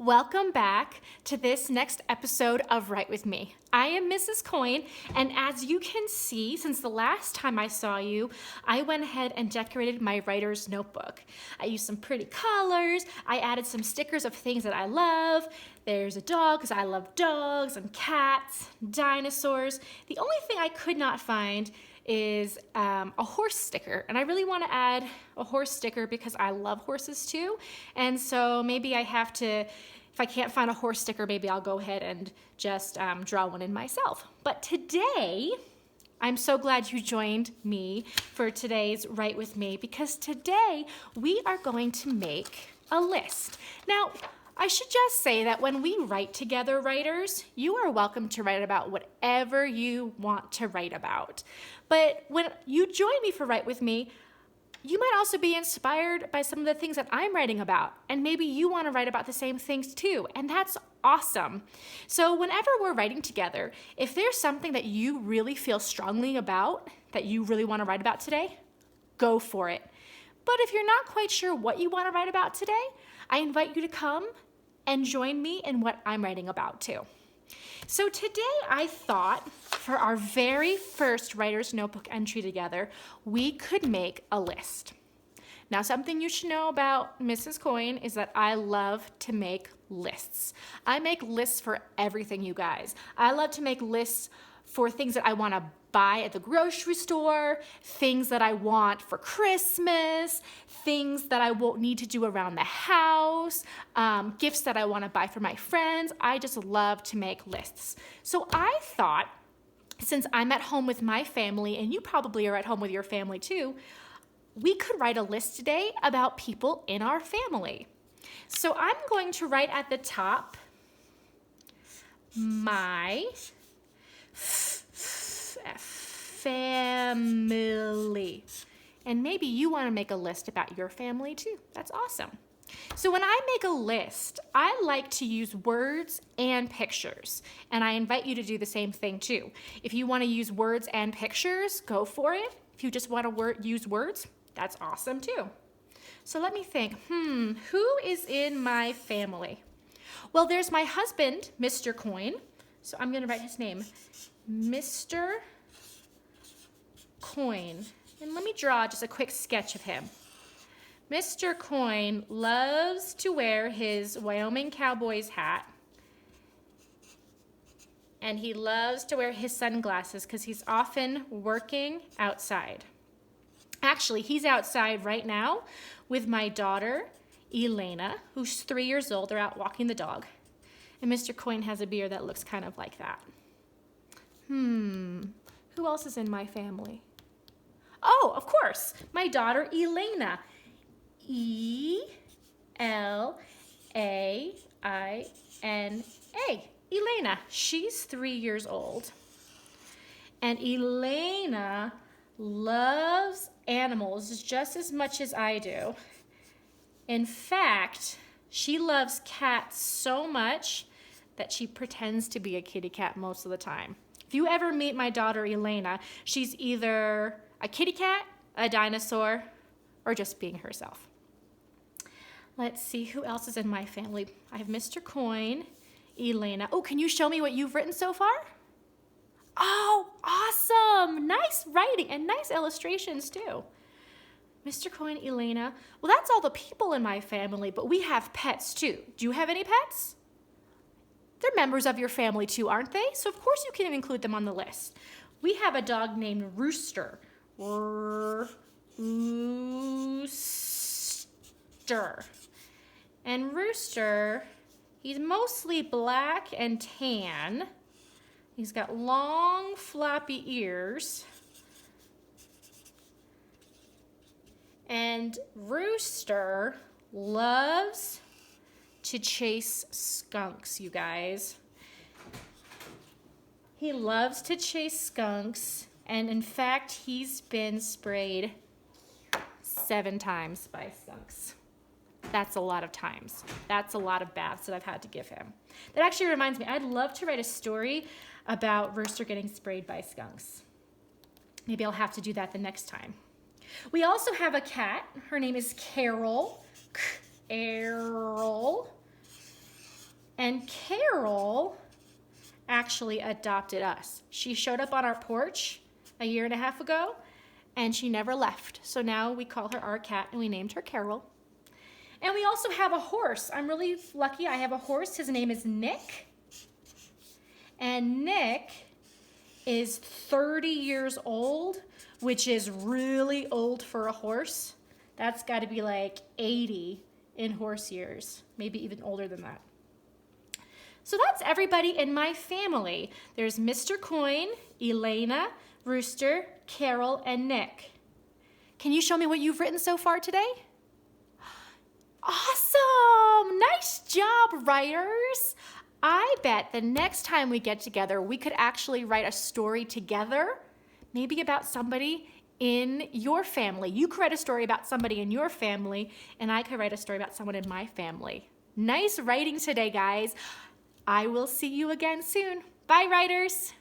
Welcome back to this next episode of Write With Me. I am Mrs. Coyne, and as you can see, since the last time I saw you, I went ahead and decorated my writer's notebook. I used some pretty colors, I added some stickers of things that I love. There's a dog, because I love dogs, and cats, dinosaurs. The only thing I could not find is a horse sticker, and I really want to add a horse sticker because I love horses too, and so maybe I have to, if I can't find a horse sticker, maybe I'll go ahead and just draw one in myself. But today, I'm so glad you joined me for today's Write With Me, because today we are going to make a list. Now, I should just say that when we write together, writers, you are welcome to write about whatever you want to write about. But when you join me for Write With Me, you might also be inspired by some of the things that I'm writing about, and maybe you want to write about the same things too, and that's awesome. So whenever we're writing together, if there's something that you really feel strongly about, that you really want to write about today, go for it. But if you're not quite sure what you want to write about today, I invite you to come and join me in what I'm writing about too. So today I thought for our very first writer's notebook entry together, we could make a list. Now, something you should know about Mrs. Coyne is that I love to make lists. I make lists for everything, you guys. I love to make lists for things that I want to buy at the grocery store, things that I want for Christmas, things that I won't need to do around the house, gifts that I want to buy for my friends. I just love to make lists. So I thought, since I'm at home with my family, and you probably are at home with your family too, we could write a list today about people in our family. So I'm going to write at the top, my family. And maybe you want to make a list about your family too. That's awesome. So when I make a list, I like to use words and pictures. And I invite you to do the same thing too. If you want to use words and pictures, go for it. If you just want to use words, that's awesome too. So let me think, who is in my family? Well, there's my husband, Mr. Coyne. So I'm going to write his name, Mr. Coyne. And let me draw just a quick sketch of him. Mr. Coyne loves to wear his Wyoming Cowboys hat. And he loves to wear his sunglasses because he's often working outside. Actually, he's outside right now with my daughter, Elena, who's 3 years old. They're out walking the dog. And Mr. Coyne has a beard that looks kind of like that. Who else is in my family? Oh, of course, my daughter, Elena. E-L-A-I-N-A. Elena. She's 3 years old. And Elena loves animals just as much as I do. In fact, she loves cats so much that she pretends to be a kitty cat most of the time. If you ever meet my daughter Elena, she's either a kitty cat, a dinosaur, or just being herself. Let's see who else is in my family. I have Mr. Coyne, Elena. Oh, can you show me what you've written so far? Oh, awesome. Nice writing and nice illustrations too. Mr. Coyne, Elena. Well, that's all the people in my family, but we have pets too. Do you have any pets? They're members of your family too, aren't they? So of course you can include them on the list. We have a dog named Rooster. Rooster. And Rooster, he's mostly black and tan. He's got long, floppy ears. And Rooster loves to chase skunks, you guys. He loves to chase skunks, and in fact, he's been sprayed 7 times by skunks. That's a lot of times. That's a lot of baths that I've had to give him. That actually reminds me, I'd love to write a story about Rooster getting sprayed by skunks. Maybe I'll have to do that the next time. We also have a cat. Her name is Carol. Carol. And Carol actually adopted us. She showed up on our porch a year and a half ago, and she never left. So now we call her our cat, and we named her Carol. And we also have a horse. I'm really lucky. I have a horse. His name is Nick. And Nick is 30 years old, which is really old for a horse. That's got to be like 80 in horse years, maybe even older than that. So that's everybody in my family. There's Mr. Coyne, Elena, Rooster, Carol, and Nick. Can you show me what you've written so far today? Awesome! Nice job, writers! I bet the next time we get together, we could actually write a story together, maybe about somebody in your family. You could write a story about somebody in your family, and I could write a story about someone in my family. Nice writing today, guys. I will see you again soon. Bye, writers.